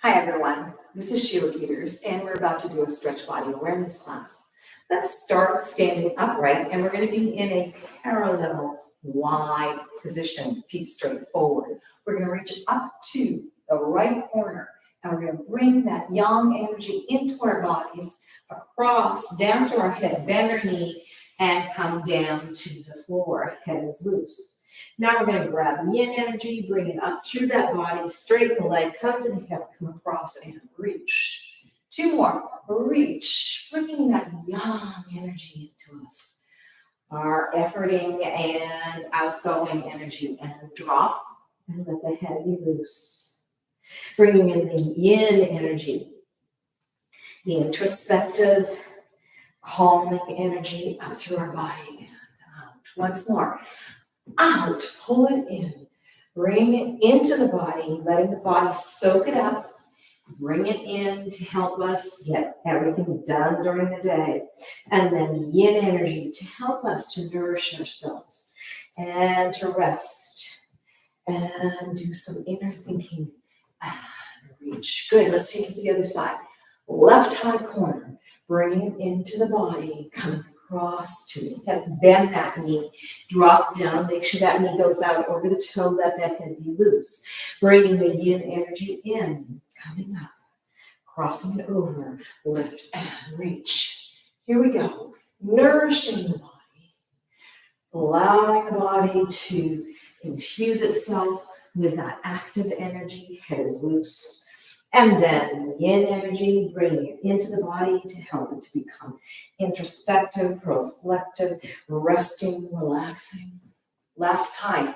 Hi everyone, this is Sheila and we're about to do a stretch body awareness class. Let's start standing upright and we're going to be in a parallel wide position, feet straight forward. We're going to reach up to the right corner and we're going to bring that yang energy into our bodies, across, down to our head, bend our knee and come down to the floor. Head is loose. Now we're going to grab yin energy, bring it up through that body, straight the leg, come to the hip, come across and reach. Two more, reach, bringing that yang energy into us. Our efforting and outgoing energy, and drop and let the head be loose. Bringing in the yin energy, the introspective, calming energy up through our body and out. Once more. Out, pull it in, bring it into the body, letting the body soak it up, bring it in to help us get everything done during the day, and then yin energy to help us to nourish ourselves and to rest and do some inner thinking and reach. Good, let's take it to the other side. Left high corner, bring it into the body, coming across to the hip, bend that knee, drop down, make sure that knee goes out over the toe, let that head be loose. Bringing the yin energy in, coming up, crossing it over, lift and reach. Here we go, nourishing the body, allowing the body to infuse itself with that active energy, head is loose. And then yin energy, bringing it into the body to help it to become introspective, reflective, resting, relaxing. Last time,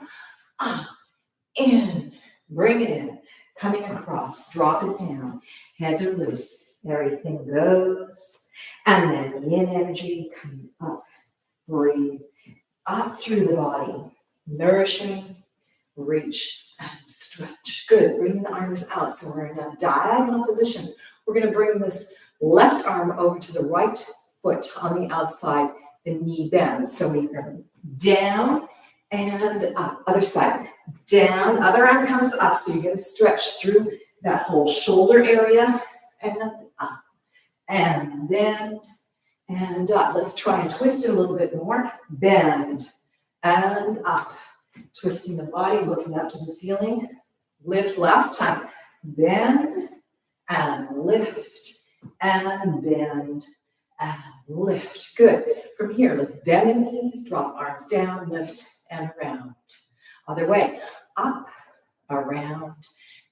in, bring it in, coming across, drop it down, heads are loose, everything goes. And then yin energy coming up, breathe, up through the body, nourishing, reach, and stretch. Good, bringing the arms out. So we're in a diagonal position. We're going to bring this left arm over to the right foot on the outside, the knee bends. So we go down and up. Other side, down, other arm comes up. So you're going to stretch through that whole shoulder area and up and bend and up. Let's try and twist it a little bit more. Bend and up. Twisting the body, looking up to the ceiling. Lift last time. Bend and lift and bend and lift. Good. From here, let's bend the knees, drop arms down, lift and around. Other way. Up, around,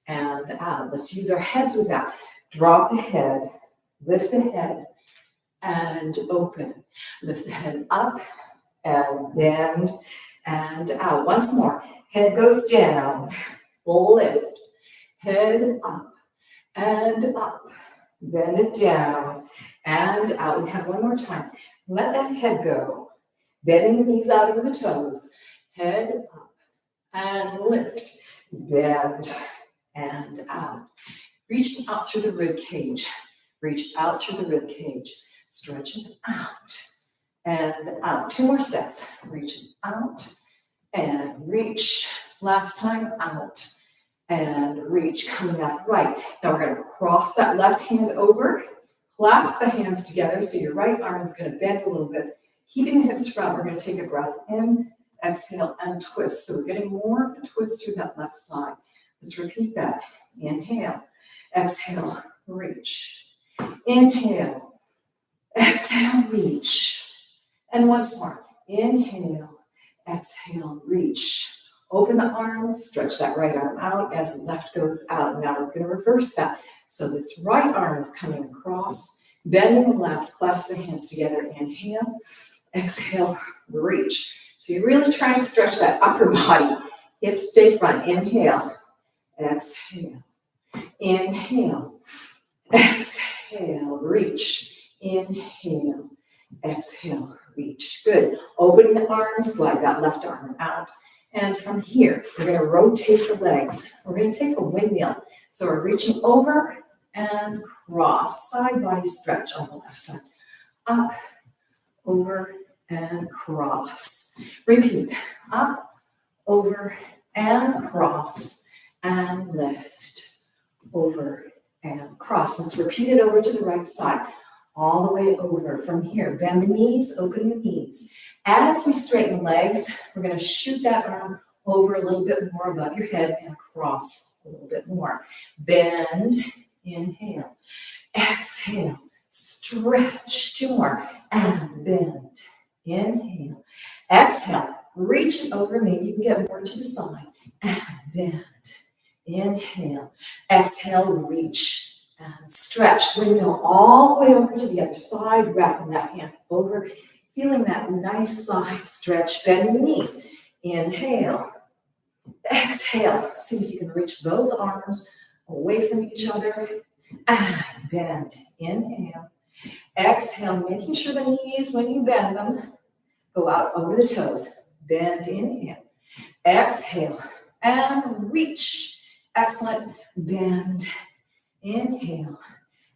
and out. Let's use our heads with that. Drop the head, lift the head, and open. Lift the head up and bend and out. Once more. Head goes down, lift, head up and up. Bend it down and out. We have one more time. Let that head go. Bending the knees out over the toes. Head up and lift. Bend and out. Reaching out through the rib cage. Reach out through the rib cage. Stretching out and out. Two more sets. Reaching out and reach. Last time, out and reach. Coming up right. Now we're going to cross that left hand over. Clasp the hands together so your right arm is going to bend a little bit. Keeping the hips front, we're going to take a breath in, exhale, and twist. So we're getting more of a twist through that left side. Let's repeat that. Inhale, exhale, reach. Inhale, exhale, reach. And once more. Inhale, exhale, reach. Open the arms, stretch that right arm out as the left goes out. Now we're going to reverse that. So this right arm is coming across, bending the left, clasp the hands together. Inhale, exhale, reach. So you're really trying to stretch that upper body. Hips stay front. Inhale, exhale, inhale, exhale, reach. Inhale, exhale, reach. Good. Open the arms, slide that left arm out. And from here, we're going to rotate the legs. We're going to take a windmill. So we're reaching over and cross. Side body stretch on the left side. Up, over, and cross. Repeat. Up, over, and cross. And lift. Over, and cross. Let's repeat it over to the right side. All the way over from here. Bend the knees, opening the knees. As we straighten the legs, we're going to shoot that arm over a little bit more above your head and cross a little bit more. Bend, inhale, exhale, stretch, 2 more, and bend, inhale, exhale, reach it over, maybe you can get more to the side, and bend, inhale, exhale, reach, and stretch. Windmill all the way over to the other side, wrapping that hand over, feeling that nice side stretch, bend the knees. Inhale, exhale. See if you can reach both arms away from each other, and bend. Inhale, exhale, making sure the knees, when you bend them, go out over the toes. Bend, inhale, exhale, and reach. Excellent. Bend, inhale,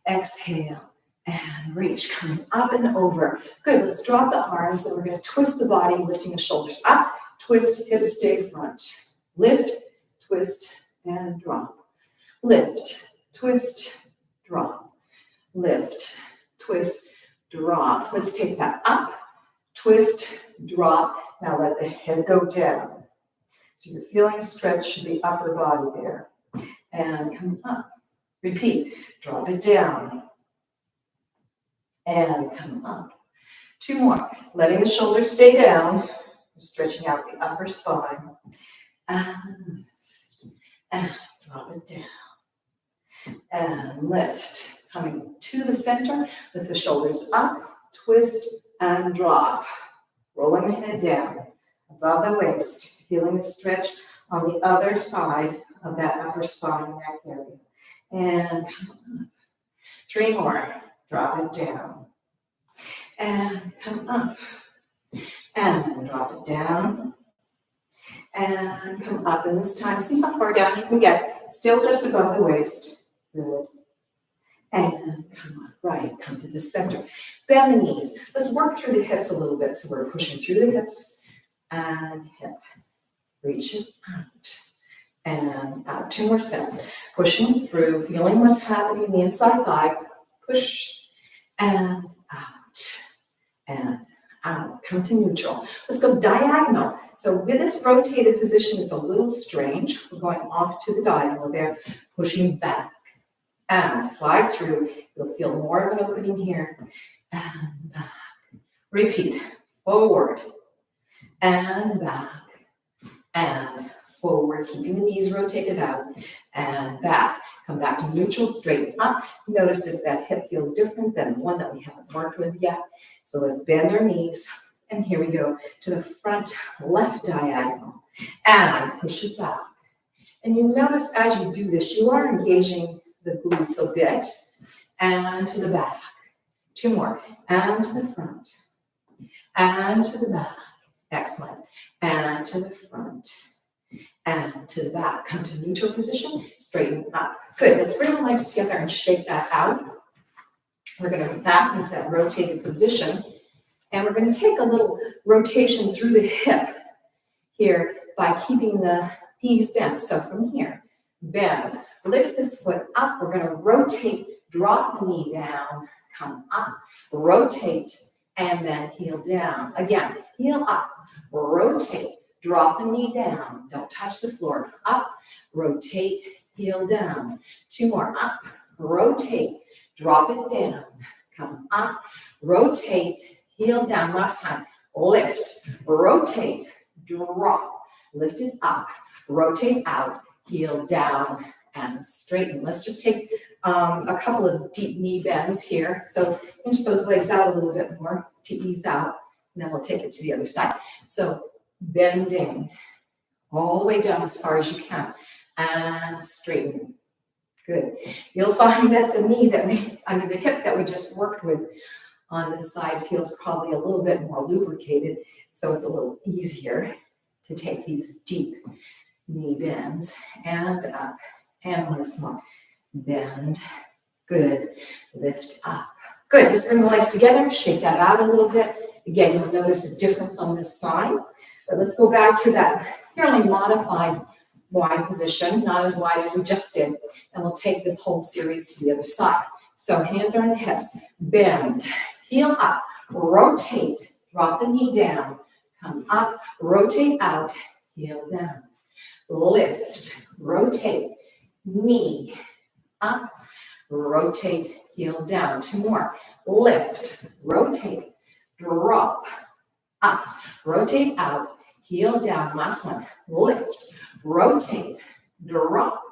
exhale, and reach. Coming up and over. Good. Let's drop the arms, and we're going to twist the body, lifting the shoulders up. Twist, hips stay front. Lift, twist, and drop. Lift, twist, drop. Lift, twist, drop. Let's take that up. Twist, drop. Now let the head go down. So you're feeling a stretch to the upper body there. And come up. Repeat. Drop it down. And come up. 2 more. Letting the shoulders stay down. Stretching out the upper spine. And drop it down. And lift. Coming to the center. Lift the shoulders up. Twist and drop. Rolling the head down. Above the waist. Feeling the stretch on the other side of that upper spine neck area. And come up. 3 more. Drop it down. And come up. And drop it down. And come up. And this time, see how far down you can get. Still just above the waist. Good. And come up. Right. Come to the center. Bend the knees. Let's work through the hips a little bit. So we're pushing through the hips and hip. Reach it out. And out. 2 more sets. Pushing through. Feeling what's happening in the inside thigh. Push and out. And out. Come to neutral. Let's go diagonal. So with this rotated position, it's a little strange. We're going off to the diagonal there, pushing back and slide through. You'll feel more of an opening here and back. Repeat. Forward and back and forward, keeping the knees rotated out and back. Come back to neutral, straighten up. Notice if that hip feels different than the one that we haven't worked with yet. So let's bend our knees. And here we go to the front left diagonal. And push it back. And you notice as you do this, you are engaging the glutes a bit. And to the back. 2 more. And to the front. And to the back. Excellent. And to the front. And to the back. Come to neutral position. Straighten up. Good. Let's bring the legs together and shake that out. We're going to go back into that rotated position. And we're going to take a little rotation through the hip here by keeping the knees bent. So from here, bend. Lift this foot up. We're going to rotate. Drop the knee down. Come up. Rotate. And then heel down. Again, heel up. Rotate. Drop the knee down. Don't touch the floor. Up. Rotate. Heel down. 2 more. Up. Rotate. Drop it down. Come up. Rotate. Heel down. Last time. Lift. Rotate. Drop. Lift it up. Rotate out. Heel down. And straighten. Let's just take a couple of deep knee bends here. So inch those legs out a little bit more to ease out. And then we'll take it to the other side. So bending all the way down as far as you can and straighten. Good. You'll find that the hip that we just worked with on this side feels probably a little bit more lubricated. So it's a little easier to take these deep knee bends and up. And once more. Bend. Good. Lift up. Good. Let's bring the legs together. Shake that out a little bit. Again, you'll notice a difference on this side. But let's go back to that fairly modified wide position, not as wide as we just did. And we'll take this whole series to the other side. So hands are on the hips, bend, heel up, rotate, drop the knee down, come up, rotate out, heel down, lift, rotate, knee up, rotate, heel down. Two more, lift, rotate, drop, up, rotate out, heel down. Last one, lift, rotate, drop,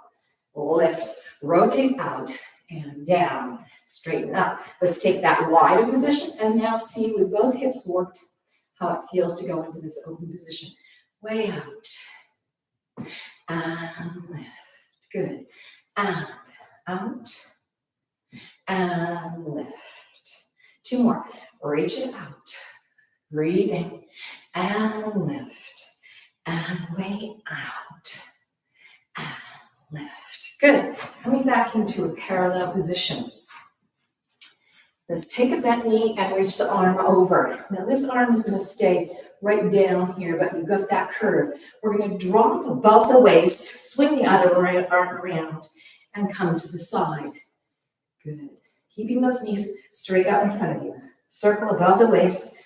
lift, rotate out, and down. Straighten up. Let's take that wider position and now see with both hips worked how it feels to go into this open position. Way out. And lift. Good. And out. And lift. Two more. Reach it out. Breathing. And lift. And way out. And lift. Good. Coming back into a parallel position. Let's take a bent knee and reach the arm over. Now this arm is going to stay right down here, but you've got that curve. We're going to drop above the waist, swing the other arm around, and come to the side. Good. Keeping those knees straight out in front of you. Circle above the waist,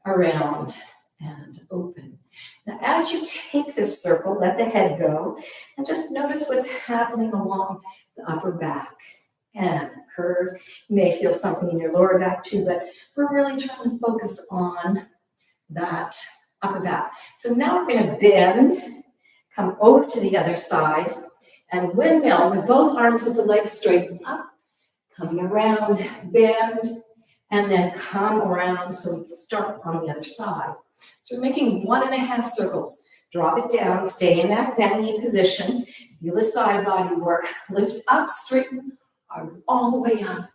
around, and open. Now as you take this circle, let the head go, and just notice what's happening along the upper back. And curve. You may feel something in your lower back too, but we're really trying to focus on that upper back. So now we're going to bend, come over to the other side, and windmill with both arms as the legs straighten up, coming around, bend, and then come around so we can start on the other side. So we're making 1.5 circles. Drop it down, stay in that bent knee position, feel the side body work, lift up, straighten, arms all the way up,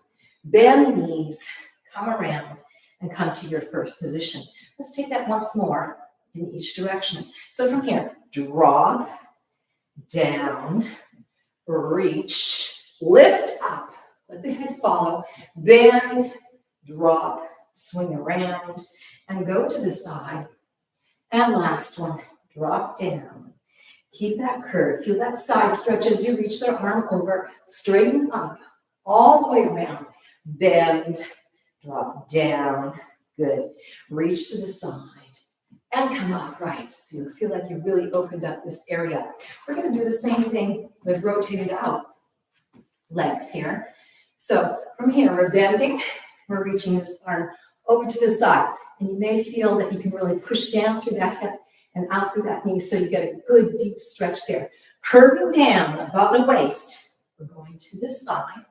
bend the knees, come around, and come to your first position. Let's take that once more in each direction. So from here, drop, down, reach, lift up, let the head follow, bend, drop, swing around, and go to the side. And last one, drop down. Keep that curve, feel that side stretch as you reach the arm over, straighten up, all the way around, bend, drop down, good. Reach to the side and come upright. So you feel like you really opened up this area. We're going to do the same thing with rotated out legs here. So from here, we're bending, we're reaching this arm over to the side. And you may feel that you can really push down through that hip and out through that knee so you get a good deep stretch there. Curving down above the waist. We're going to this side.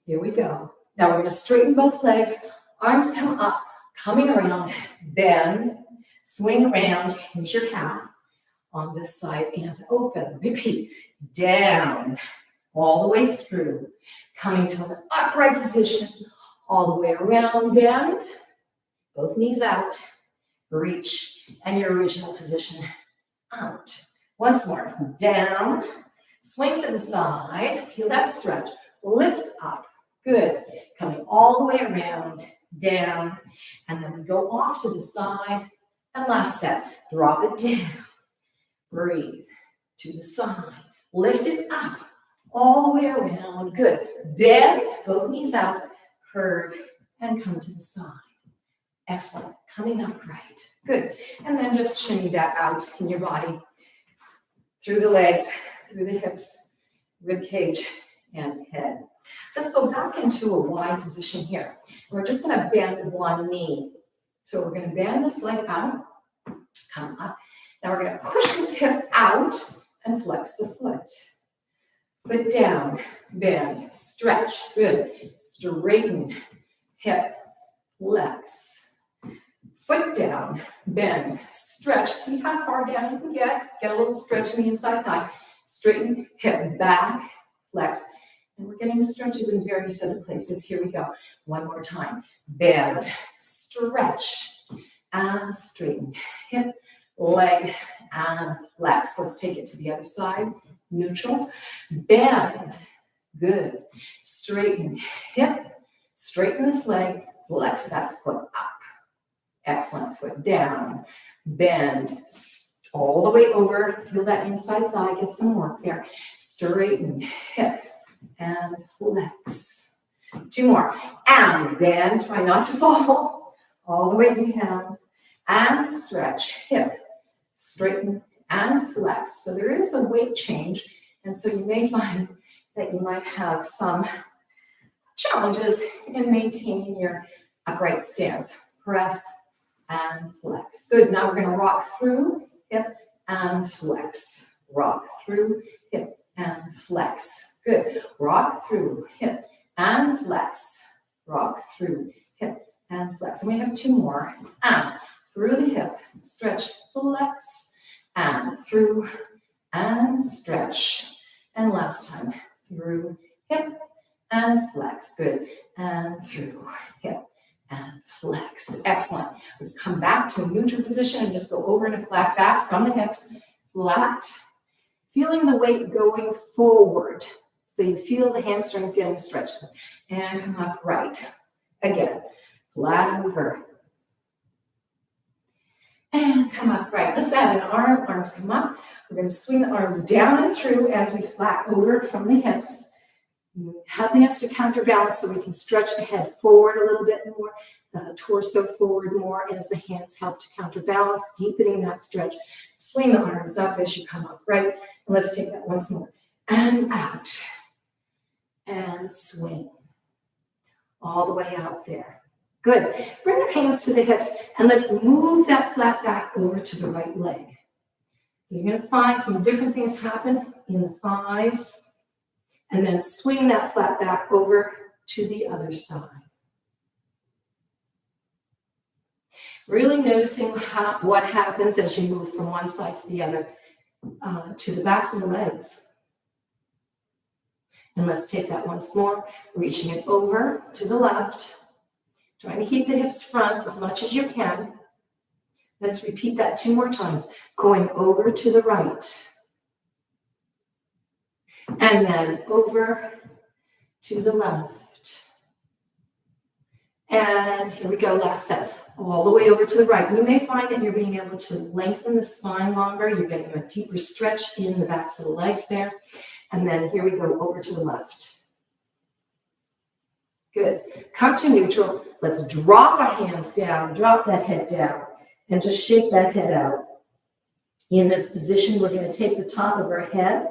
Here we go. Now we're going to straighten both legs. Arms come up, coming around, bend, swing around, use your half on this side and open. Repeat. Down, all the way through, coming to an upright position, all the way around, bend, both knees out, reach, and your original position out. Once more, down, swing to the side, feel that stretch, lift up, good, coming all the way around, down, and then we go off to the side, and last set, drop it down, breathe, to the side, lift it up, all the way around, good, bend, both knees out, curve, and come to the side. Excellent, coming upright, good, and then just shimmy that out in your body, through the legs, through the hips, rib cage, and head. Let's go back into a wide position here. We're just going to bend one knee. So we're going to bend this leg out, come up. Now we're going to push this hip out and flex the foot. Foot down, bend, stretch, good. Straighten, hip, flex. Foot down, bend, stretch. See how far down you can get. Get a little stretch in the inside thigh. Straighten, hip back, flex. And we're getting stretches in various other places. Here we go. One more time. Bend, stretch, and straighten. Hip, leg, and flex. Let's take it to the other side. Neutral. Bend. Good. Straighten. Hip. Straighten this leg. Flex that foot up. Excellent. Foot down. Bend. all the way over. Feel that inside thigh, get some warmth there. Straighten, hip, and flex. 2 more. And then try not to fall all the way down. And stretch, hip, straighten, and flex. So there is a weight change. And so you may find that you might have some challenges in maintaining your upright stance. Press and flex. Good. Now we're going to rock through, hip, and flex. Rock through, hip, and flex. Good. Rock through, hip, and flex. Rock through, hip, and flex. And we have 2 more. And through the hip, stretch, flex, and through, and stretch. And last time, through, hip, and flex. Good. And through, hip, and flex. Excellent. Let's come back to a neutral position and just go over in a flat back from the hips. Flat. Feeling the weight going forward. So you feel the hamstrings getting stretched. And come up right. Again. Flat over. And come up right. Let's add an arm. Arms come up. We're going to swing the arms down and through as we flat over from the hips. Helping us to counterbalance so we can stretch the head forward a little bit more, the torso forward more as the hands help to counterbalance, deepening that stretch. Swing the arms up as you come up, right? And let's take that once more. And out. And swing. All the way out there. Good. Bring your hands to the hips and let's move that flat back over to the right leg. So you're going to find some different things happen in the thighs. And then swing that flat back over to the other side. Really noticing what happens as you move from one side to the other, to the backs of the legs. And let's take that once more, reaching it over to the left, trying to keep the hips front as much as you can. Let's repeat that 2 more times, going over to the right. And then over to the left. And here we go, last set. All the way over to the right. You may find that you're being able to lengthen the spine longer. You're getting a deeper stretch in the backs of the legs there. And then here we go, over to the left. Good. Come to neutral. Let's drop our hands down, drop that head down, and just shake that head out. In this position, we're going to take the top of our head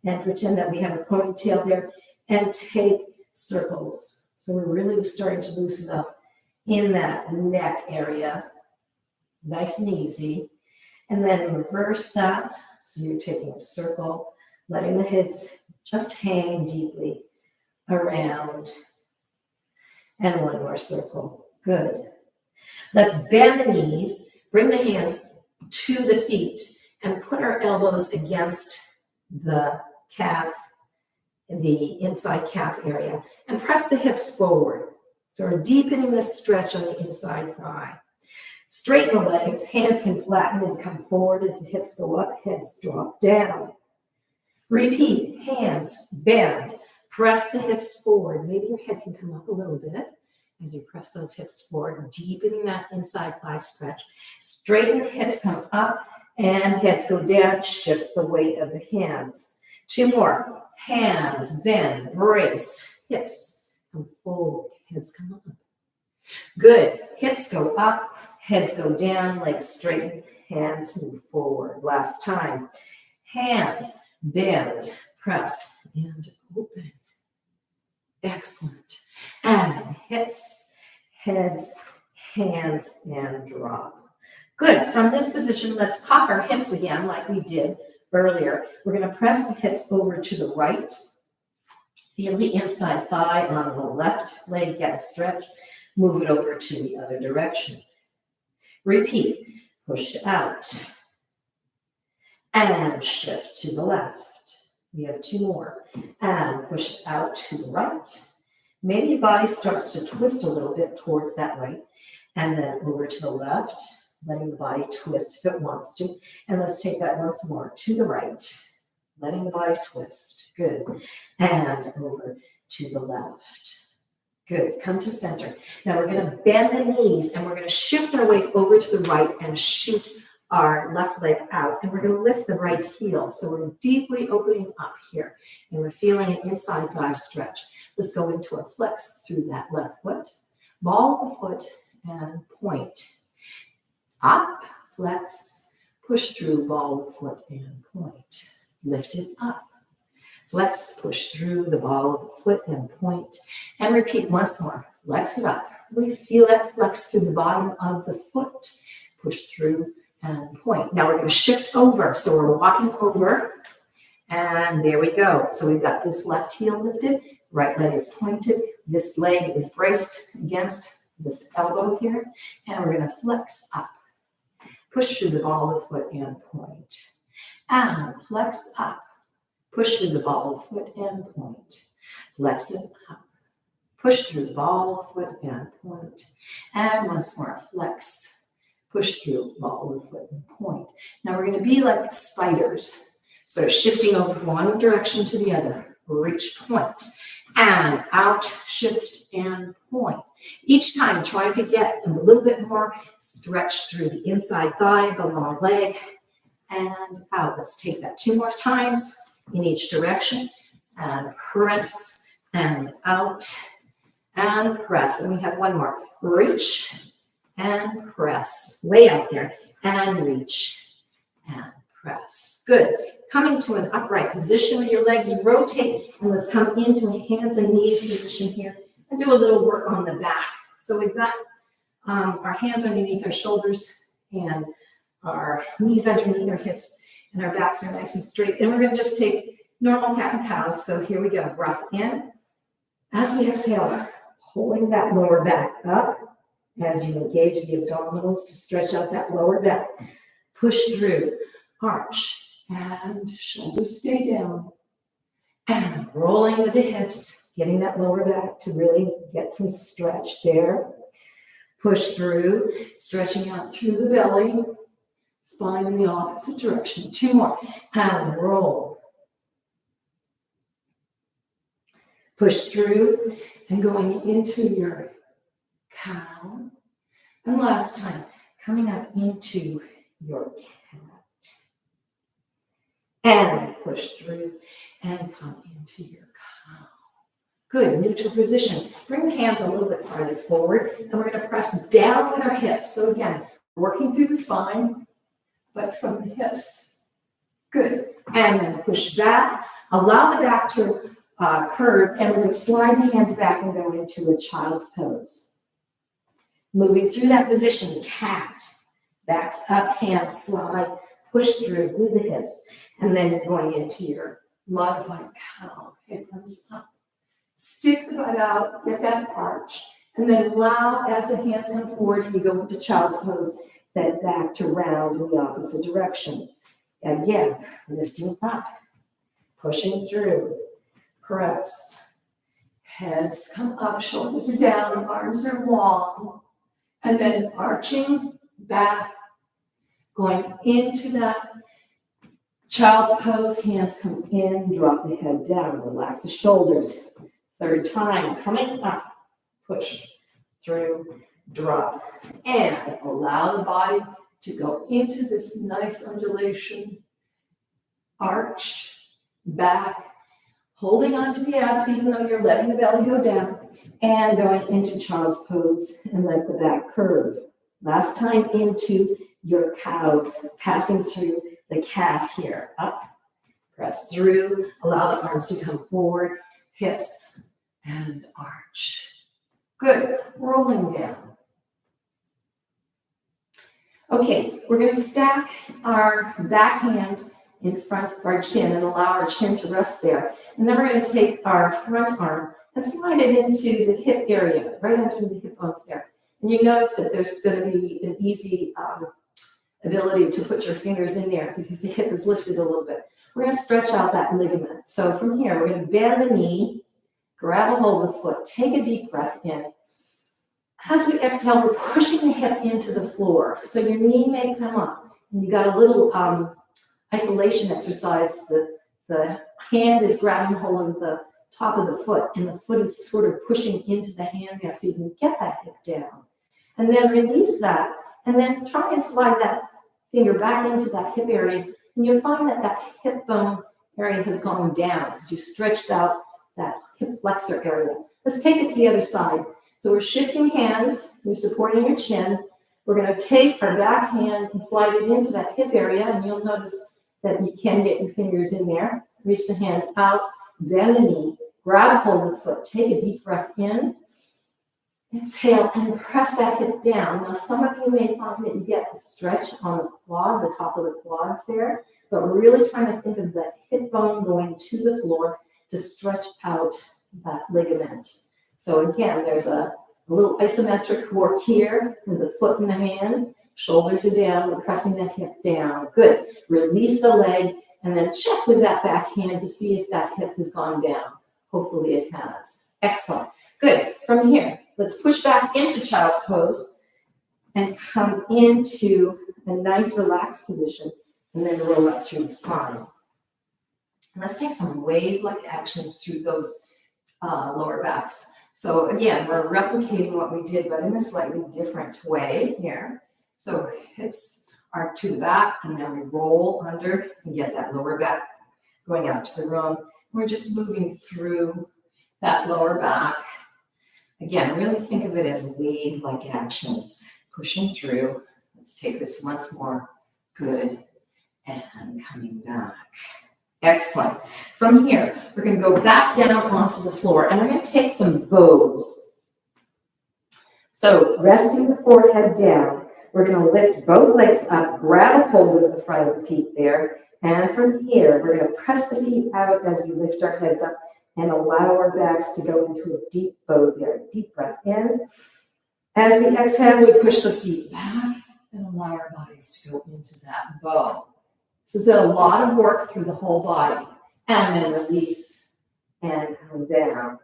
and pretend that we have a ponytail there and take circles. So we're really starting to loosen up in that neck area. Nice and easy. And then reverse that. So you're taking a circle, letting the hips just hang deeply around. And one more circle. Good. Let's bend the knees, bring the hands to the feet, and put our elbows against the calf, the inside calf area, and press the hips forward. So we're deepening this stretch on the inside thigh. Straighten the legs, hands can flatten and come forward as the hips go up, heads drop down. Repeat, hands bend, press the hips forward. Maybe your head can come up a little bit as you press those hips forward, deepening that inside thigh stretch. Straighten the hips, come up, and heads go down, shift the weight of the hands. 2 more. Hands, bend, brace, hips come forward, heads come up. Good. Hips go up, heads go down, legs straighten, hands move forward. Last time. Hands, bend, press, and open. Excellent. And hips, heads, hands, and drop. Good. From this position, let's pop our hips again like we did earlier. We're going to press the hips over to the right. Feel the inside thigh on the left leg get a stretch. Move it over to the other direction. Repeat. Push out. And shift to the left. We have 2 more. And push out to the right. Maybe your body starts to twist a little bit towards that right. And then over to the left. Letting the body twist if it wants to. And let's take that once more. To the right. Letting the body twist. Good. And over to the left. Good. Come to center. Now we're going to bend the knees and we're going to shift our weight over to the right and shoot our left leg out, and we're going to lift the right heel. So we're deeply opening up here, and we're feeling an inside thigh stretch. Let's go into a flex through that left foot. Ball the foot and point. Up, flex, push through, ball the foot and point. Lift it up. Flex, push through the ball of the foot and point. And repeat once more. Flex it up. Really feel that flex through the bottom of the foot. Push through and point. Now we're going to shift over. So we're walking over. And there we go. So we've got this left heel lifted. Right leg is pointed. This leg is braced against this elbow here. And we're going to flex up. Push through the ball of the foot and point. And flex up. Push through the ball of the foot and point. Flex it up. Push through the ball of the foot and point. And once more, flex. Push through ball of the foot and point. Now we're going to be like spiders. So shifting over from one direction to the other. Reach, point. And out, shift, and point. Each time trying to get a little bit more stretch through the inside thigh, the long leg, and out. Let's take that 2 more times in each direction. And press, and out, and press. And we have 1 more. Reach, and press. Way out there. And reach, and press. Good. Coming to an upright position with your legs rotate, and let's come into a hands and knees position here and do a little work on the back. So we've got our hands underneath our shoulders and our knees underneath our hips, and our backs are nice and straight. And we're going to just take normal cat and cows. So here we go. Breath in. As we exhale, holding that lower back up as you engage the abdominals to stretch out that lower back. Push through, arch. And shoulders stay down. And rolling with the hips, getting that lower back to really get some stretch there. Push through, stretching out through the belly. Spine in the opposite direction. 2 more. And roll. Push through and going into your cow. And last time, coming up into your cat. And push through and come into your cow. Good, neutral position. Bring the hands a little bit farther forward, and we're going to press down with our hips. So again, working through the spine, but from the hips. Good. And then push back. Allow the back to curve, and we're going to slide the hands back and go into a child's pose. Moving through that position, cat. Backs up, hands slide. Push through with the hips, and then going into your modified cow. Hip comes up. Stick the butt out, get that arch, and then allow, as the hands come forward, you go into child's pose, that back to round in the opposite direction. Again, lifting up, pushing through, press. Heads come up, shoulders are down, arms are long, and then arching back. Going into that child's pose, hands come in, drop the head down, relax the shoulders. 3rd time, coming up, push through, drop, and allow the body to go into this nice undulation. Arch, back, holding onto the abs even though you're letting the belly go down, and going into child's pose and let the back curve. Last time into your cow, passing through the calf here. Up, press through, allow the arms to come forward, hips, and arch. Good, rolling down. Okay, we're going to stack our back hand in front of our chin and allow our chin to rest there. And then we're going to take our front arm and slide it into the hip area, right under the hip bones there. And you notice that there's going to be an easy ability to put your fingers in there because the hip is lifted a little bit. We're going to stretch out that ligament. So from here, we're going to bend the knee, grab a hold of the foot, take a deep breath in. As we exhale, we're pushing the hip into the floor. So your knee may come up. And you got a little isolation exercise. The hand is grabbing hold of the top of the foot, and the foot is sort of pushing into the hand there so you can get that hip down. And then release that, and then try and slide that finger back into that hip area, and you'll find that that hip bone area has gone down because you stretched out that hip flexor area. Let's take it to the other side. So we're shifting hands, you're supporting your chin. We're going to take our back hand and slide it into that hip area, and you'll notice that you can get your fingers in there. Reach the hand out, bend the knee, grab hold of the foot, take a deep breath in, exhale, and press that hip down. Now, some of you may find that you get a stretch on the quad, the top of the quads there, but we're really trying to think of that hip bone going to the floor to stretch out that ligament. So again, there's a little isometric work here with the foot in the hand, shoulders are down, we're pressing that hip down. Good. Release the leg and then check with that back hand to see if that hip has gone down. Hopefully it has. Excellent. Good. From here, let's push back into child's pose and come into a nice relaxed position and then roll up through the spine. Let's take some wave-like actions through those lower backs. So again, we're replicating what we did, but in a slightly different way here. So hips are to the back, and then we roll under and get that lower back going out to the room. We're just moving through that lower back. Again, really think of it as wave-like actions, pushing through. Let's take this once more. Good. And coming back. Excellent. From here, we're going to go back down onto the floor, and we're going to take some bows. So resting the forehead down, we're going to lift both legs up, grab a hold of the front of the feet there, and from here, we're going to press the feet out as we lift our heads up and allow our backs to go into a deep bow there. Deep breath in. As we exhale, we push the feet back and allow our bodies to go into that bow. So there's a lot of work through the whole body. And then release and come down.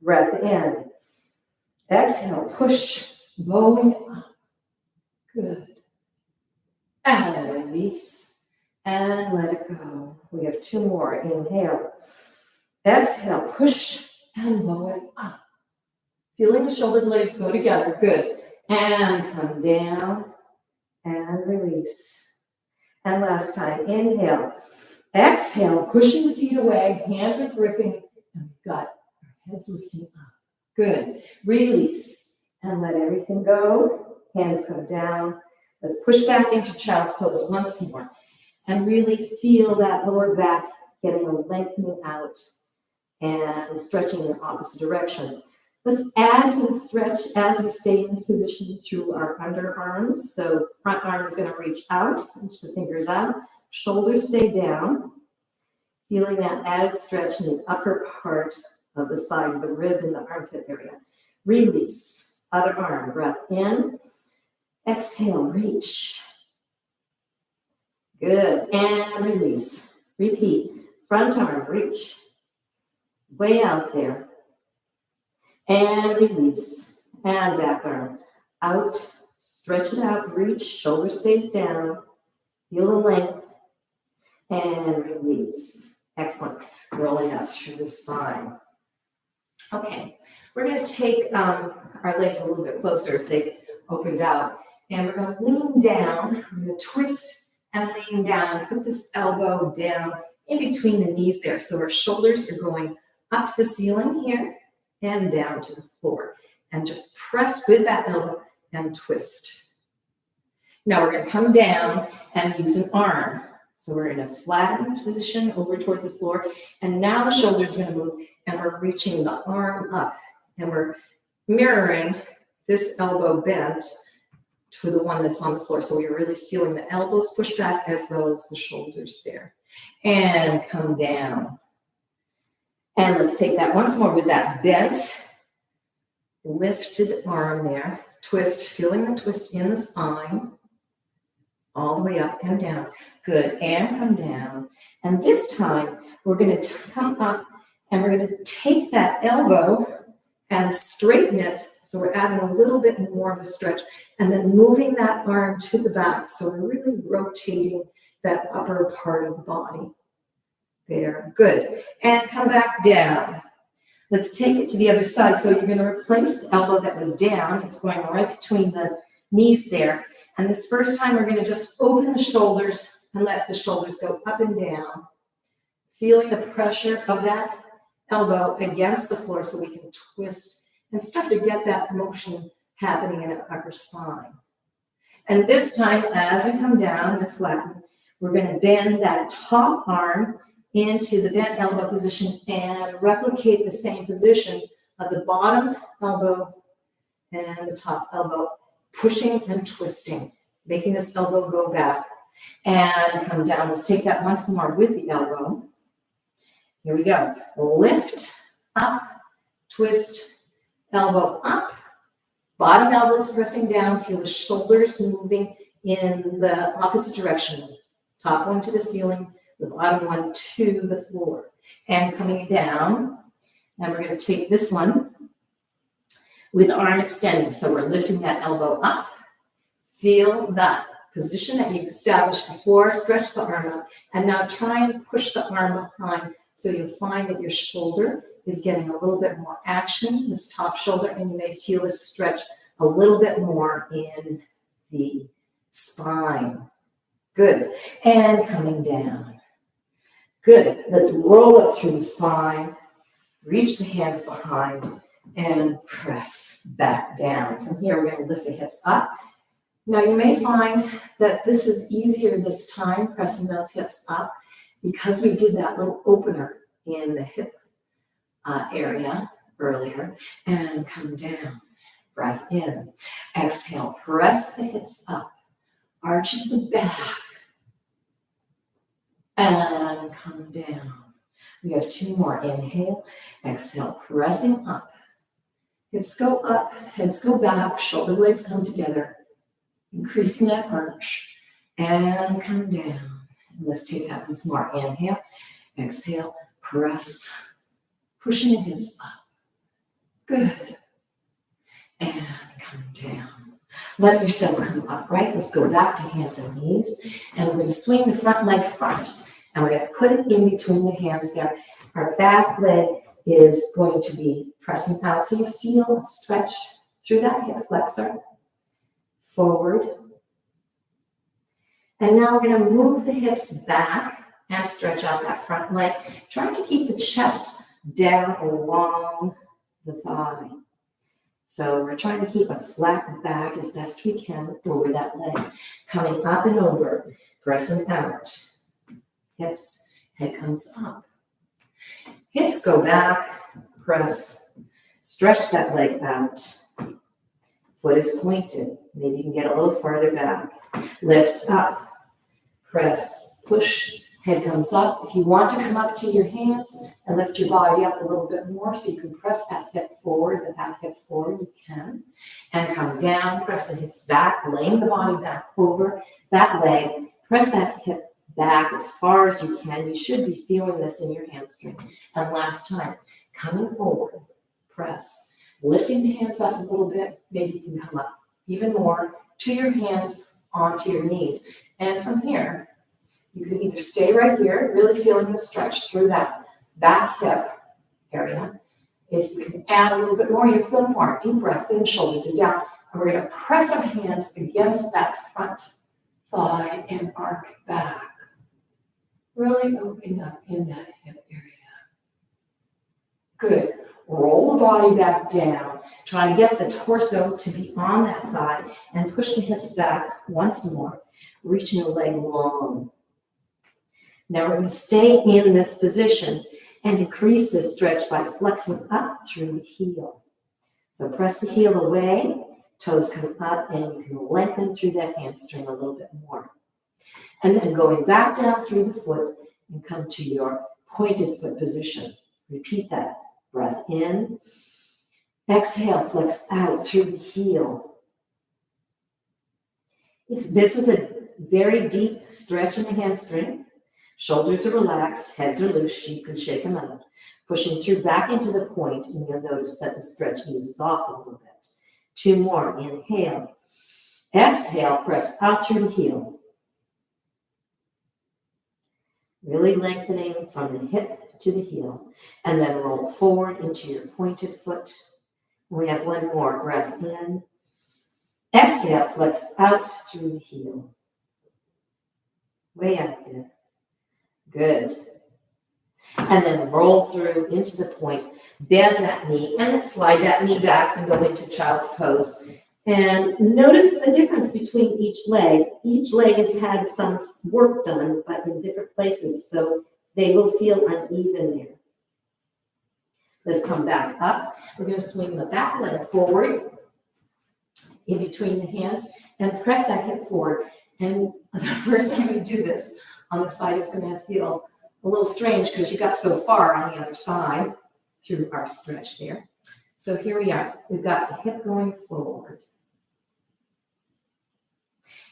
Breath in. Exhale, push, bowing up. Good. And release and let it go. We have two more. Inhale. Exhale, push and bow it up. Feeling the shoulder blades go together. Good. And come down and release. And last time, inhale, exhale, pushing the feet away, hands are gripping, and we've got our heads lifting up. Good. Release and let everything go. Hands come down. Let's push back into child's pose once more and really feel that lower back getting a lengthening out and stretching in the opposite direction. Let's add to the stretch as we stay in this position through our underarms. So front arm is going to reach out, reach the fingers out, shoulders stay down, feeling that added stretch in the upper part of the side of the rib in the armpit area. Release, other arm, breath in, exhale, reach. Good, and release. Repeat, front arm, reach, way out there. And release, and back arm, out, stretch it out, reach, shoulder stays down, feel the length, and release. Excellent, rolling up through the spine. Okay, we're going to take our legs a little bit closer if they opened out, and we're going to lean down, we're going to twist and lean down, put this elbow down in between the knees there, so our shoulders are going up to the ceiling here, and down to the floor. And just press with that elbow and twist. Now we're going to come down and use an arm. So we're in a flattened position over towards the floor. And now the shoulders are going to move and we're reaching the arm up. And we're mirroring this elbow bent to the one that's on the floor. So we're really feeling the elbows push back as well as the shoulders there. And come down. And let's take that once more with that bent, lifted arm there. Twist, feeling the twist in the spine. All the way up and down. Good, and come down. And this time, we're going to come up and we're going to take that elbow and straighten it. So we're adding a little bit more of a stretch. And then moving that arm to the back. So we're really rotating that upper part of the body. There, good. And come back down. Let's take it to the other side. So you're going to replace the elbow that was down. It's going right between the knees there. And this first time, we're going to just open the shoulders and let the shoulders go up and down, feeling the pressure of that elbow against the floor so we can twist and start to get that motion happening in our upper spine. And this time, as we come down and flatten, we're going to bend that top arm into the bent elbow position and replicate the same position of the bottom elbow and the top elbow, pushing and twisting, making this elbow go back and come down. Let's take that once more with the elbow. Here we go. Lift, up, twist, elbow up. Bottom elbow is pressing down. Feel the shoulders moving in the opposite direction. Top one to the ceiling, the bottom one to the floor. And coming down. Now we're going to take this one with the arm extending. So we're lifting that elbow up. Feel that position that you've established before. Stretch the arm up. And now try and push the arm behind so you'll find that your shoulder is getting a little bit more action, this top shoulder, and you may feel this stretch a little bit more in the spine. Good. And coming down. Good. Let's roll up through the spine, reach the hands behind, and press back down. From here, we're going to lift the hips up. Now, you may find that this is easier this time, pressing those hips up, because we did that little opener in the hip area earlier, and come down. Breath in. Exhale, press the hips up, arching the back, and come down. We have two more. Inhale, exhale, pressing up. Hips go up, heads go back, shoulder blades come together, increasing that arch, and come down. And let's take that once more. Inhale, exhale, press, pushing the hips up. Good. And come down. Let yourself come upright. Let's go back to hands and knees. And we're going to swing the front leg front. And we're going to put it in between the hands there. Our back leg is going to be pressing out. So you feel a stretch through that hip flexor. Forward. And now we're going to move the hips back and stretch out that front leg. Trying to keep the chest down along the thigh. So we're trying to keep a flat back as best we can over that leg. Coming up and over, pressing out. Hips, head comes up. Hips go back, press, stretch that leg out. Foot is pointed. Maybe you can get a little farther back. Lift up, press, push, head comes up. If you want to come up to your hands and lift your body up a little bit more so you can press that hip forward, the back hip forward, you can. And come down, press the hips back, laying the body back over that leg. Press that hip back as far as you can. You should be feeling this in your hamstring. And last time, coming forward, press, lifting the hands up a little bit. Maybe you can come up even more to your hands onto your knees. And from here, you can either stay right here, really feeling the stretch through that back hip area. If you can add a little bit more, you'll feel more. Deep breath in, shoulders are down. And we're going to press our hands against that front thigh and arc back. Really opening up in that hip area. Good. Roll the body back down. Try and get the torso to be on that thigh and push the hips back once more, reaching the leg long. Now we're going to stay in this position and increase this stretch by flexing up through the heel. So press the heel away, toes come up, and you can lengthen through that hamstring a little bit more. And then going back down through the foot and come to your pointed foot position. Repeat that. Breath in. Exhale, flex out through the heel. This is a very deep stretch in the hamstring. Shoulders are relaxed, heads are loose, you can shake them out. Pushing through back into the point, and you'll notice that the stretch eases off a little bit. Two more. Inhale. Exhale, press out through the heel. Really lengthening from the hip to the heel. And then roll forward into your pointed foot. We have one more. Breath in. Exhale, flex out through the heel. Way out there. Good. And then roll through into the point. Bend that knee and then slide that knee back and go into child's pose. And notice the difference between each leg. Each leg has had some work done, but in different places, so they will feel uneven there. Let's come back up. We're going to swing the back leg forward in between the hands and press that hip forward. And the first time you do this on the side, it's going to feel a little strange because you got so far on the other side through our stretch there. So here we are. We've got the hip going forward.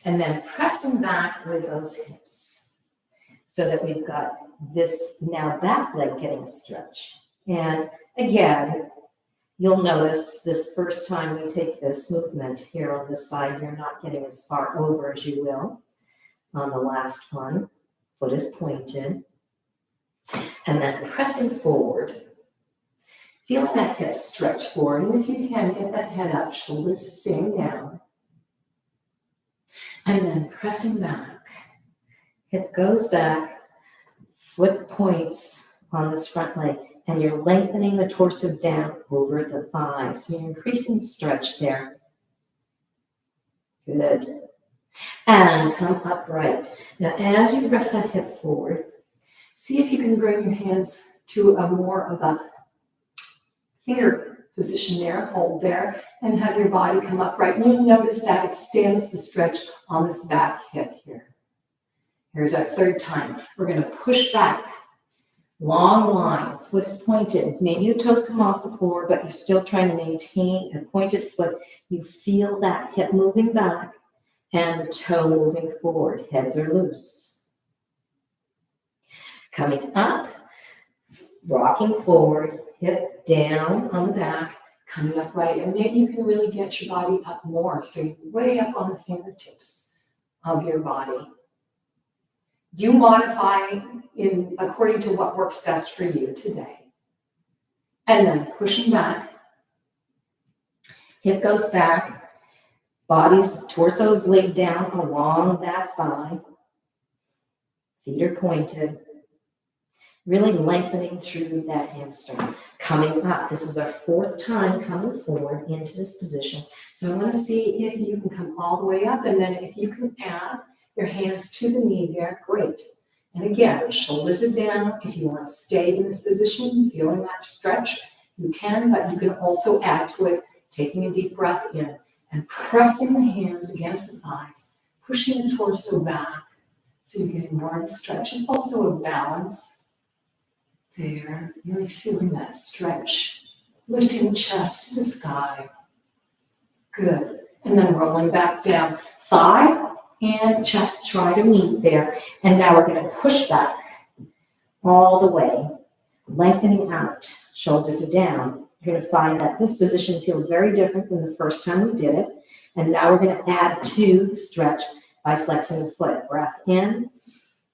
And then pressing back with those hips so that we've got this now back leg getting a stretch. And again, you'll notice this first time we take this movement here on this side, you're not getting as far over as you will on the last one. Foot is pointed. And then pressing forward. Feeling that hip stretch forward. And if you can, get that head up, shoulders staying down. And then pressing back. Hip goes back, foot points on this front leg, and you're lengthening the torso down over the thighs. So you're increasing stretch there. Good. And come upright. Now, as you press that hip forward, see if you can bring your hands to a more of a finger position there, hold there, and have your body come upright. And you'll notice that extends the stretch on this back hip here. Here's our third time. We're going to push back. Long line, foot is pointed. Maybe your toes come off the floor, but you're still trying to maintain a pointed foot. You feel that hip moving back and the toe moving forward. Heads are loose. Coming up, rocking forward, hip down on the back, coming up right. And maybe you can really get your body up more. So you're way up on the fingertips of your body. You modify according to what works best for you today. And then pushing back. Hip goes back. Torso is laid down along that thigh. Feet are pointed. Really lengthening through that hamstring. Coming up. This is our fourth time coming forward into this position. So I want to see if you can come all the way up. And then if you can add your hands to the knee there, great. And again, shoulders are down. If you want to stay in this position, feeling that stretch, you can, but you can also add to it, taking a deep breath in and pressing the hands against the thighs, pushing the torso back so you're getting more of a stretch. It's also a balance there, really feeling that stretch, lifting the chest to the sky. Good. And then rolling back down. Thigh and chest try to meet there. And now we're going to push back all the way, lengthening out. Shoulders are down. You're going to find that this position feels very different than the first time we did it. And now we're going to add to the stretch by flexing the foot. Breath in.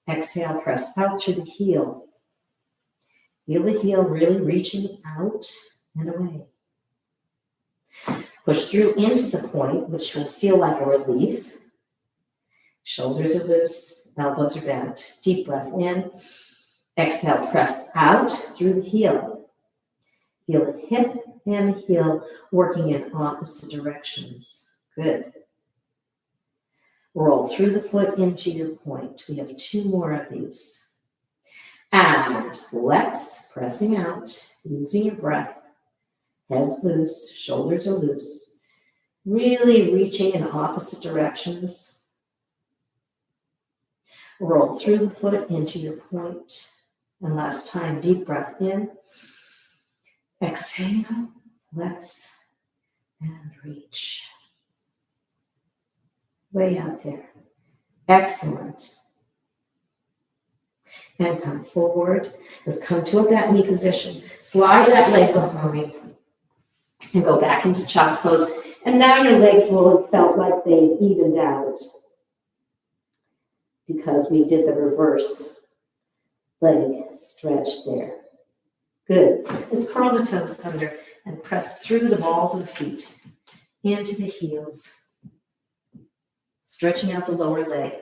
Exhale, press out through the heel. Feel the heel really reaching out and away. Push through into the point, which will feel like a relief. Shoulders are loose, elbows are bent. Deep breath in. Exhale, press out through the heel. Feel the hip and the heel working in opposite directions. Good. Roll through the foot into your point. We have 2 more of these. And flex, pressing out, using your breath. Heads loose, shoulders are loose. Really reaching in opposite directions. Roll through the foot into your point. And last time, deep breath in. Exhale, flex, and reach. Way out there. Excellent. And come forward. Let's come to a bent knee position. Slide that leg behind and go back into child's pose. And now your legs will have felt like they've evened out because we did the reverse leg stretch there. Good. Let's curl the toes under and press through the balls of the feet into the heels. stretching out the lower leg.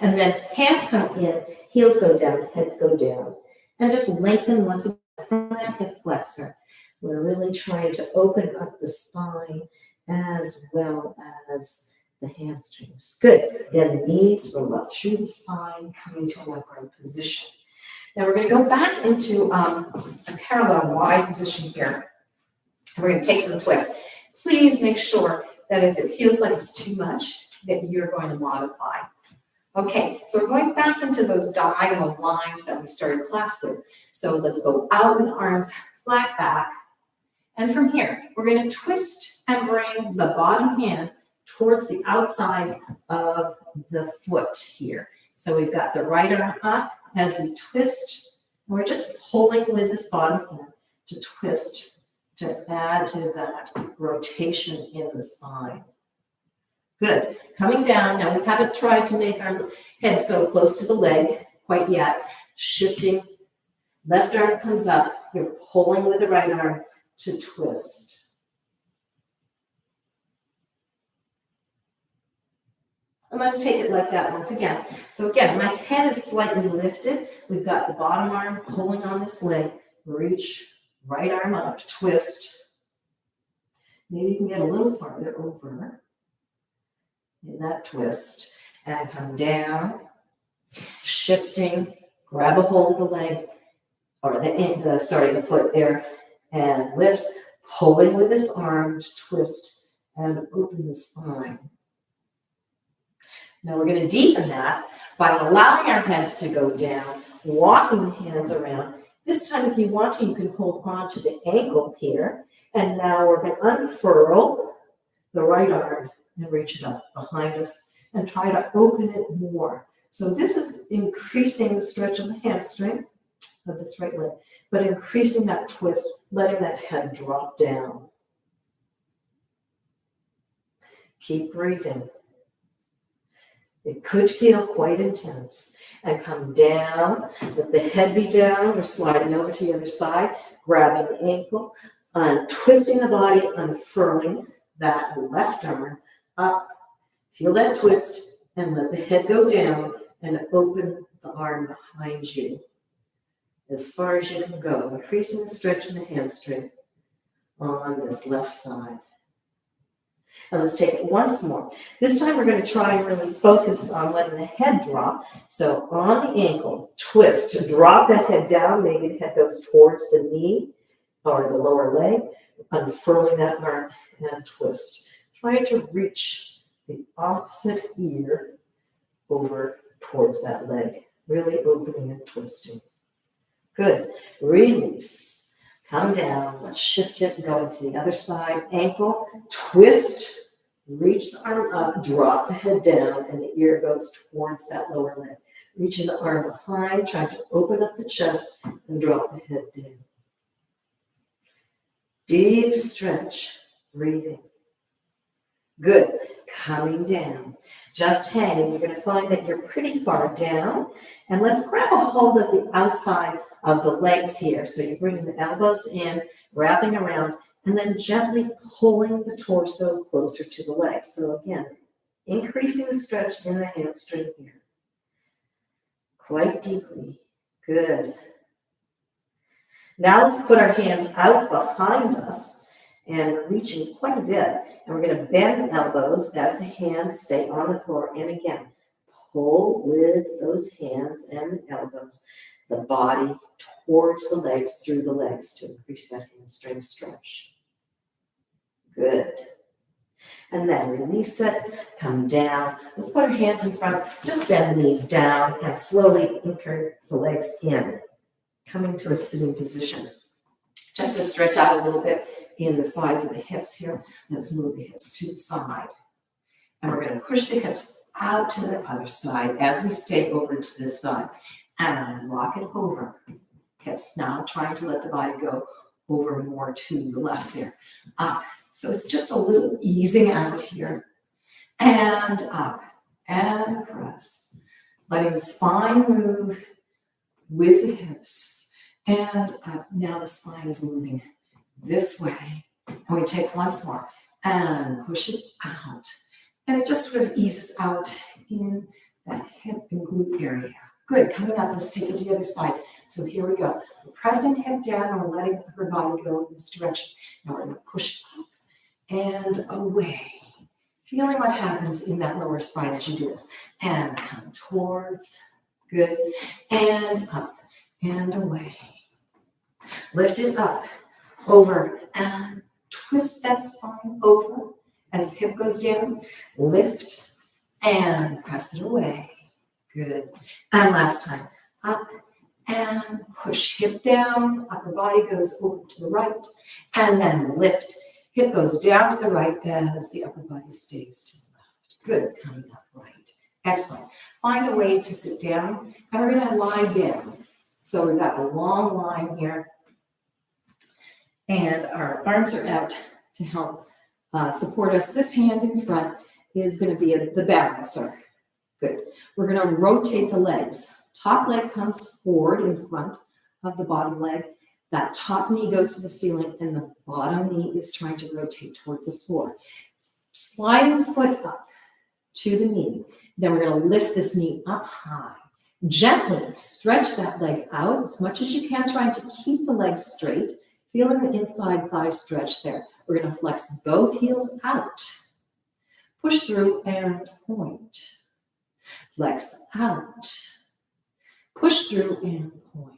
And then hands come in, heels go down, heads go down. And just lengthen once again from that hip flexor. We're really trying to open up the spine as well as the hamstrings. Good. Then the knees roll up through the spine, coming to an upright position. Now we're going to go back into a parallel Y position here. We're going to take some twists. Please make sure that if it feels like it's too much, that you're going to modify. Okay, so we're going back into those diagonal lines that we started class with. So let's go out with arms flat back. And from here, we're going to twist and bring the bottom hand towards the outside of the foot here. So we've got the right arm up as we twist. We're just pulling with this bottom hand to twist to add to that rotation in the spine. Good. Coming down. Now we haven't tried to make our heads go close to the leg quite yet. Shifting. Left arm comes up. You're pulling with the right arm to twist. And let's take it like that once again. So again, my head is slightly lifted. We've got the bottom arm pulling on this leg. Reach, right arm up, twist. Maybe you can get a little farther over in that twist. And come down, shifting, grab a hold of the leg, or the foot there, and lift, pulling with this arm to twist and open the spine. Now we're going to deepen that by allowing our heads to go down, walking the hands around. This time, if you want to, you can hold on to the ankle here. And now we're going to unfurl the right arm and reach it up behind us and try to open it more. So this is increasing the stretch of the hamstring of this right leg, but increasing that twist, letting that head drop down. Keep breathing. It could feel quite intense. And come down, let the head be down. We're sliding over to the other side, grabbing the ankle, twisting the body, unfurling that left arm up. Feel that twist and let the head go down and open the arm behind you as far as you can go, increasing the stretch in the hamstring on this left side. And let's take it once more. This time we're going to try and really focus on letting the head drop. So on the ankle, twist, to drop that head down. Maybe the head goes towards the knee or the lower leg. Unfurling that arm and twist. Try to reach the opposite ear over towards that leg. Really opening and twisting. Good. Release. Come down. Let's shift it and go into the other side. Ankle, twist. Reach the arm up, drop the head down, and the ear goes towards that lower leg. Reaching the arm behind, trying to open up the chest and drop the head down. Deep stretch, breathing. Good. Coming down. Just hanging. You're going to find that you're pretty far down. And let's grab a hold of the outside of the legs here. So you're bringing the elbows in, wrapping around, and then gently pulling the torso closer to the legs. So again, increasing the stretch in the hamstring here. Quite deeply. Good. Now let's put our hands out behind us and we're reaching quite a bit. And we're going to bend the elbows as the hands stay on the floor. And again, pull with those hands and the elbows, the body towards the legs, through the legs to increase that hamstring stretch. Good. And then release it, come down. Let's put our hands in front, just bend the knees down and slowly anchor the legs in, coming to a sitting position. Just to stretch out a little bit in the sides of the hips here. Let's move the hips to the side. And we're going to push the hips out to the other side as we stay over to this side. And rock it over. Hips now trying to let the body go over more to the left there. Up. So it's just a little easing out here. And up. And press. Letting the spine move with the hips. And up. Now the spine is moving this way. And we take once more. And push it out. And it just sort of eases out in that hip and glute area. Good, coming up, let's take it to the other side. So here we go. We're pressing hip down and we're letting her body go in this direction. Now we're gonna push up and away. Feeling what happens in that lower spine as you do this. And come towards, good, and up and away. Lift it up, over, and twist that spine over as the hip goes down. Lift and press it away. Good. And last time, up and push hip down, upper body goes over to the right, and then lift. Hip goes down to the right as the upper body stays to the left. Good, coming up right. Excellent. Find a way to sit down, and we're gonna lie down. So we've got a long line here, and our arms are out to help support us. This hand in front is gonna be the balancer. Good. We're gonna rotate the legs. Top leg comes forward in front of the bottom leg. That top knee goes to the ceiling and the bottom knee is trying to rotate towards the floor. Sliding the foot up to the knee. Then we're going to lift this knee up high. Gently stretch that leg out as much as you can, trying to keep the leg straight. Feeling the inside thigh stretch there. We're going to flex both heels out. Push through and point. Flex out. Push through and point.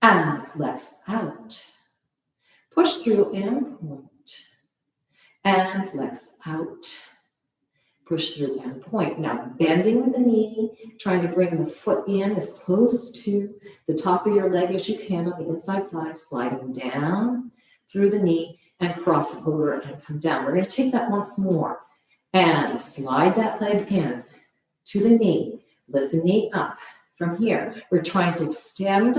And flex out. Push through and point. And flex out. Push through and point. Now bending the knee, trying to bring the foot in as close to the top of your leg as you can on the inside thigh, sliding down through the knee and cross it over and come down. We're going to take that once more and slide that leg in to the knee. Lift the knee up. From here, we're trying to extend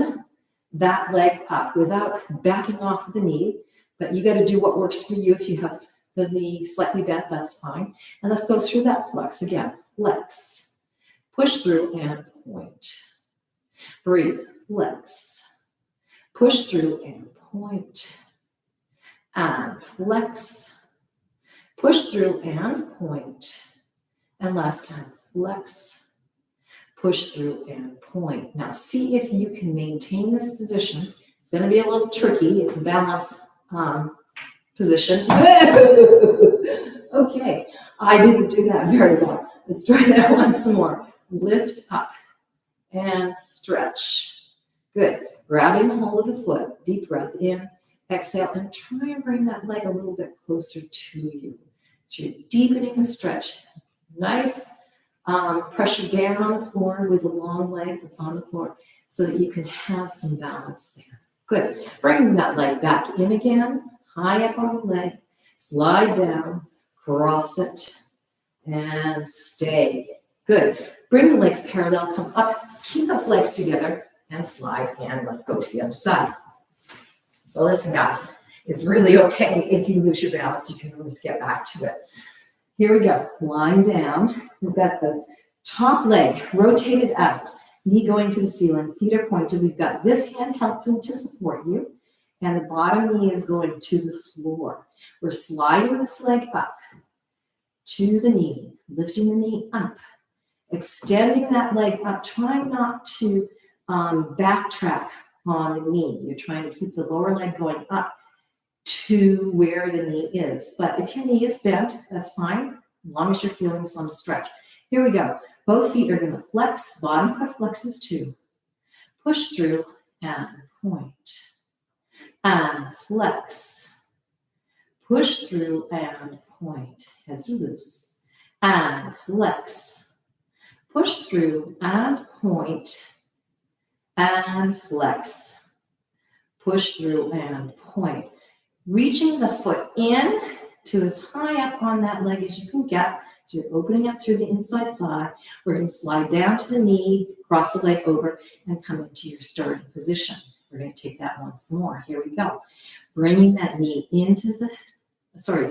that leg up without backing off the knee, but you got to do what works for you. If you have the knee slightly bent, that's fine. And let's go through that flex again. Flex, push through and point. Breathe, flex, push through and point. And flex, push through and point. And last time, flex, push through and point. Now see if you can maintain this position. It's going to be a little tricky. It's a balance position. Okay, I didn't do that very well. Let's try that once more. Lift up and stretch. Good. Grabbing hold of the foot. Deep breath in. Exhale and try and bring that leg a little bit closer to you. So you're deepening the stretch. Nice. Pressure down on the floor with the long leg that's on the floor so that you can have some balance there. Good. Bring that leg back in again, high up on the leg, slide down, cross it, and stay. Good. Bring the legs parallel, come up, keep those legs together, and slide in. Let's go to the other side. So listen, guys, it's really okay if you lose your balance. You can always get back to it. Here we go, lying down. We've got the top leg rotated out, knee going to the ceiling, feet are pointed. We've got this hand helping to support you, and the bottom knee is going to the floor. We're sliding this leg up to the knee, lifting the knee up, extending that leg up, trying not to backtrack on the knee. You're trying to keep the lower leg going up to where the knee is. But if your knee is bent, that's fine, as long as you're feeling some stretch. Here we go. Both feet are going to flex. Bottom foot flexes too. Push through and point. And flex. Push through and point. Heads are loose. And flex. Push through and point. And flex. Push through and point. Reaching the foot in to as high up on that leg as you can get. So you're opening up through the inside thigh. We're going to slide down to the knee, cross the leg over, and come into your starting position. We're going to take that once more. Here we go. Bringing that knee into the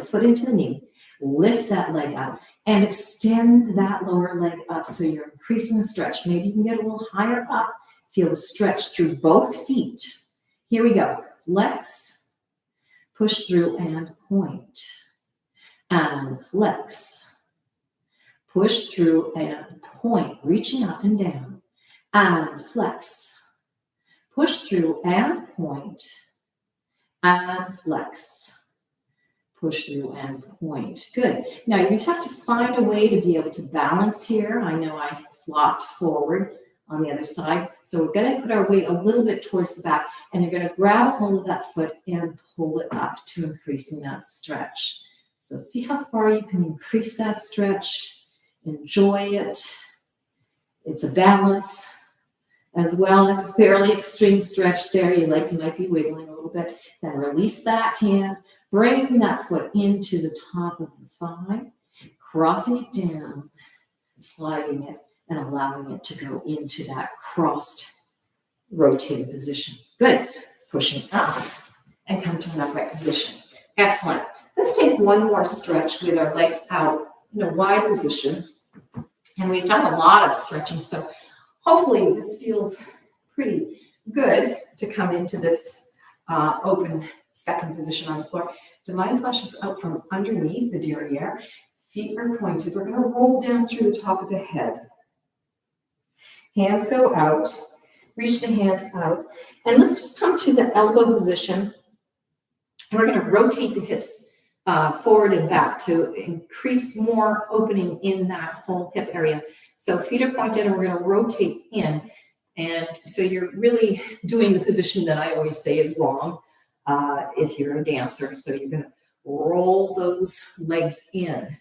foot into the knee. Lift that leg up and extend that lower leg up so you're increasing the stretch. Maybe you can get a little higher up. Feel the stretch through both feet. Here we go. Flex. Push through and point. And flex. push through and point, reaching up and down, and flex. Push through and point, and flex. Push through and point. Good. Now you have to find a way to be able to balance here. I know I flopped forward on the other side. So we're going to put our weight a little bit towards the back, and you're going to grab a hold of that foot and pull it up to increasing that stretch. So see how far you can increase that stretch. Enjoy it. It's a balance as well as a fairly extreme stretch there. Your legs might be wiggling a little bit. Then release that hand. Bring that foot into the top of the thigh, crossing it down, sliding it, and allowing it to go into that crossed, rotated position. Good. Pushing up and come to an upright position. Excellent. Let's take one more stretch with our legs out in a wide position. And we've done a lot of stretching, so hopefully this feels pretty good to come into this open second position on the floor. Divine flesh is out from underneath the derriere. Feet are pointed. We're going to roll down through the top of the head. Hands go out. Reach the hands out. And let's just come to the elbow position. And we're going to rotate the hips forward and back to increase more opening in that whole hip area. So feet are pointed and we're going to rotate in. And so you're really doing the position that I always say is wrong if you're a dancer. So you're going to roll those legs in.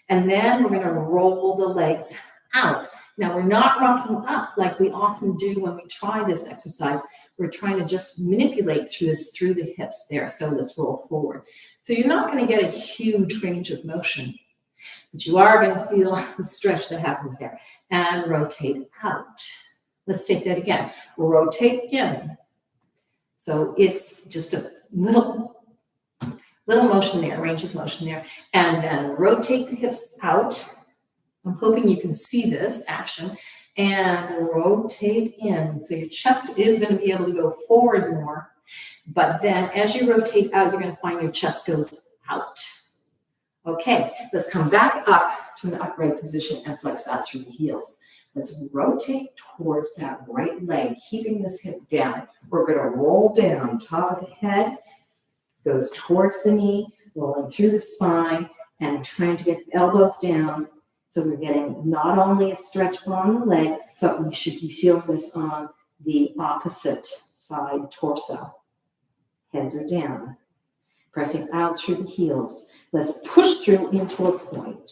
And then we're going to roll the legs out. Now we're not rocking up like we often do when we try this exercise. We're trying to just manipulate through the hips there. So let's roll forward. So you're not going to get a huge range of motion, but you are going to feel the stretch that happens there. And rotate out. Let's take that again. Rotate in. So it's just a little motion there, range of motion there. And then rotate the hips out. I'm hoping you can see this action. And rotate in. So your chest is going to be able to go forward more. But then as you rotate out, you're going to find your chest goes out. Okay, let's come back up to an upright position and flex out through the heels. Let's rotate towards that right leg, keeping this hip down. We're going to roll down, top of the head, goes towards the knee, rolling through the spine, and trying to get the elbows down. So we're getting not only a stretch along the leg, but we should be feeling this on the opposite side torso. Heads are down. Pressing out through the heels. Let's push through into a point.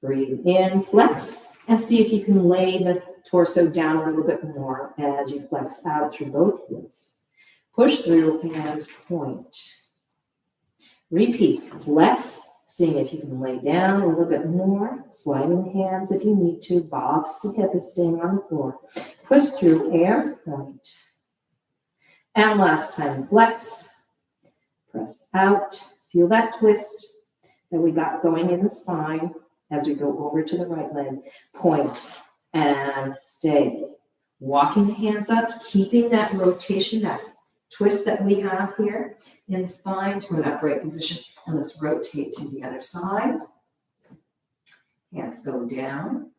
Breathe in, flex, and see if you can lay the torso down a little bit more as you flex out through both heels. Push through and point. Repeat. Flex, seeing if you can lay down a little bit more. Sliding the hands if you need to. The opposite hip is staying on the floor. Push through and point. And last time, flex. Press out. Feel that twist that we got going in the spine as we go over to the right leg. Point and stay. Walking the hands up, keeping that rotation, that twist that we have here in the spine to an upright position. And let's rotate to the other side. Hands go down.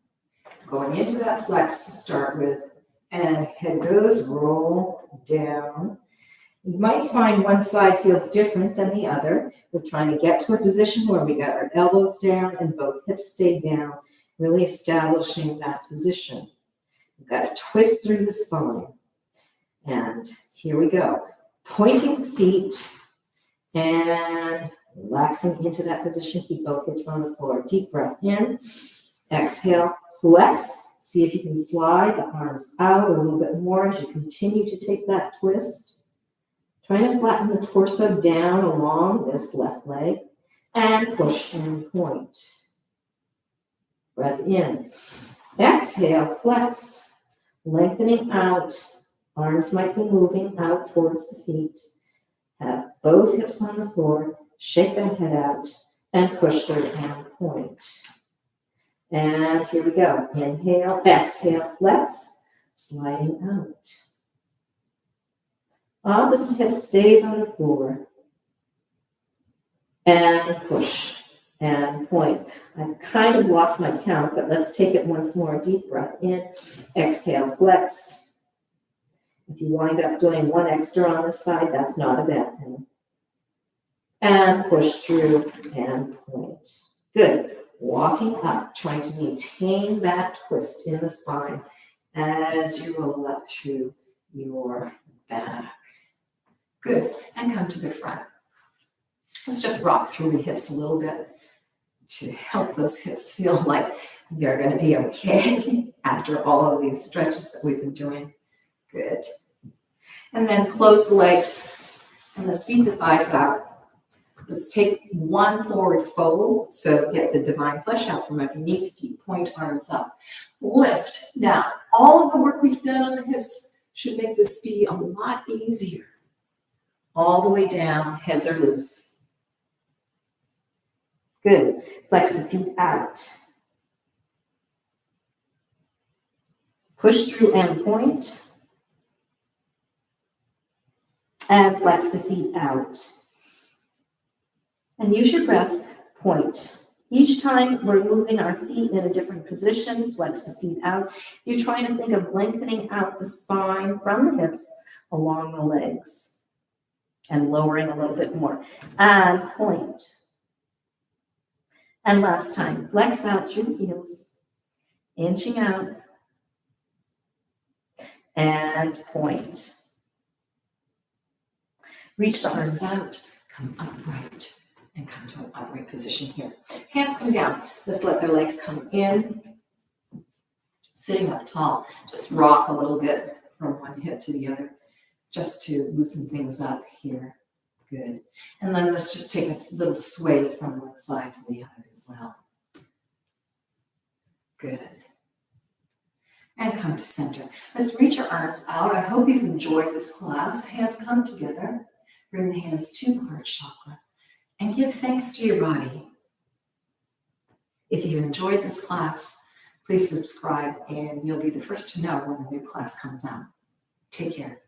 Going into that flex to start with. And head goes, roll down. You might find one side feels different than the other. We're trying to get to a position where we got our elbows down and both hips stay down, really establishing that position. We've got to twist through the spine. And here we go. Pointing feet and relaxing into that position. Keep both hips on the floor. Deep breath in. Exhale, flex. See if you can slide the arms out a little bit more as you continue to take that twist. Trying to flatten the torso down along this left leg and push and point. Breath in. Exhale, flex. Lengthening out. Arms might be moving out towards the feet. Have both hips on the floor. Shake that head out and push through and point. And here we go. Inhale, exhale, flex. Sliding out. Opposite hip stays on the floor. And push. and point. I've kind of lost my count, but let's take it once more. Deep breath in, exhale, flex. If you wind up doing one extra on the side, that's not a bad thing. And push through and point. Good. Walking up, trying to maintain that twist in the spine as you roll up through your back. Good. And come to the front. Let's just rock through the hips a little bit to help those hips feel like they're going to be okay after all of these stretches that we've been doing. Good. And then close the legs and let's beat the thighs out. Let's take one forward fold. So get the divine flesh out from underneath, feet point, arms up. Lift. Now, all of the work we've done on the hips should make this be a lot easier. All the way down, heads are loose. Good. Flex the feet out. Push through and point. And flex the feet out. And use your breath, point. Each time we're moving our feet in a different position, flex the feet out. You're trying to think of lengthening out the spine from the hips along the legs and lowering a little bit more. And point. And last time, flex out through the heels, inching out, and point. Reach the arms out, come upright, and come to an upright position here. Hands come down. Let's let their legs come in. Sitting up tall, just rock a little bit from one hip to the other, just to loosen things up here. Good. And then let's just take a little sway from one side to the other as well. Good. And come to center. Let's reach our arms out. I hope you've enjoyed this class. Hands come together. Bring the hands to the heart chakra and give thanks to your body. If you enjoyed this class, please subscribe and you'll be the first to know when a new class comes out. Take care.